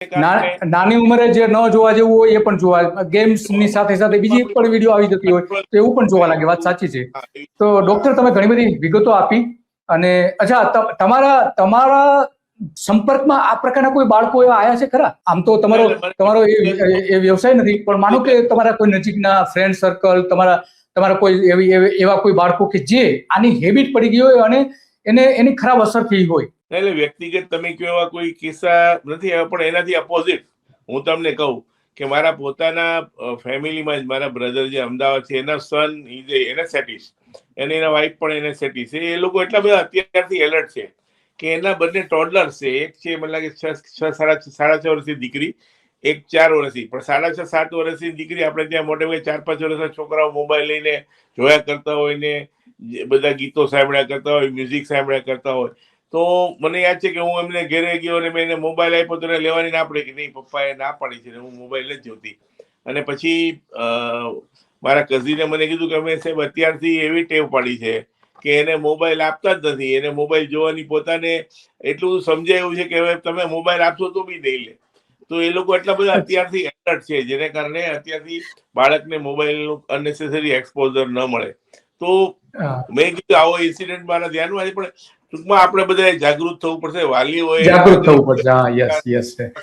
નાની ઉંમરે જે ન જોવા જેવું હોય એ પણ જોવા, ગેમ્સ ની સાથે સાથે બીજી પણ વિડીયો આવી જતી હોય તો એવું પણ જોવા લાગે. વાત સાચી છે. તો ડોક્ટર, તમે ઘણી બધી વિગતો આપી. અને અચ્છા, તમારા સંપર્કમાં આ પ્રકારના કોઈ બાળકો એવા આયા છે ખરા? આમ તો તમારો એ વ્યવસાય નથી, પણ માનો કે તમારા કોઈ નજીકના ફ્રેન્ડ સર્કલ, તમારા કોઈ એવા કોઈ બાળકો કે જે આની હેબિટ પડી ગઈ હોય અને એની ખરાબ અસર થઈ હોય? એટલે વ્યક્તિગત તમે કહો એવા કોઈ કિસ્સા નથી આવ્યા, પણ એનાથી અપોઝિટ હું તમને કહું કે મારા પોતાના ફેમિલીમાં જ મારા બ્રધર જે અમદાવાદ છે, એના સન એનેસ્થેટિસ્ટ અને એના વાઈફ પણ એનેસ્થેટિસ્ટ છે. એ લોકો એટલા બધા અત્યારથી એલર્ટ છે કે એના બંને ટોડલર્સ છે. એક છે મને લાગે 6.5 વર્ષની દીકરી, એક 4 વર્ષની. પણ 6.5-7 વર્ષની દીકરી આપણે ત્યાં મોટે ભાગે 4-5 વર્ષના છોકરાઓ મોબાઈલ લઈને જોયા કરતા હોય ને બધા ગીતો સાંભળ્યા કરતા હોય, મ્યુઝિક સાંભળ્યા કરતા હોય. તો મને યાદ છે કે હું એમને ઘરે ગયો અને મેં એને મોબાઈલ આપ્યો તો એને લેવાની ના પડી કે નહીં, પપ્પાએ ના પાડી છે, હું મોબાઈલ નથી જોતી. અને પછી મારા કઝિને મને કીધું કે અમે સાહેબ અત્યારથી એવી ટેવ પાડી છે કે એને મોબાઈલ આપતા જ નથી. એને મોબાઈલ જોવાની પોતાને એટલું સમજાયું છે કે હવે તમે મોબાઈલ આપશો તો બી નહીં લે. તો એ લોકો એટલા બધા અત્યારથી એલર્ટ છે, જેને કારણે અત્યારથી બાળકને મોબાઈલનું અનનેસેસરી એક્સપોઝર ન મળે. તો મેં કીધું આવો ઇન્સિડન્ટ મારા ધ્યાનમાં છે, પણ ટૂંકમાં આપણે બધા જાગૃત થવું પડશે, વાલીઓએ જાગૃત થવું પડશે. હા, યસ.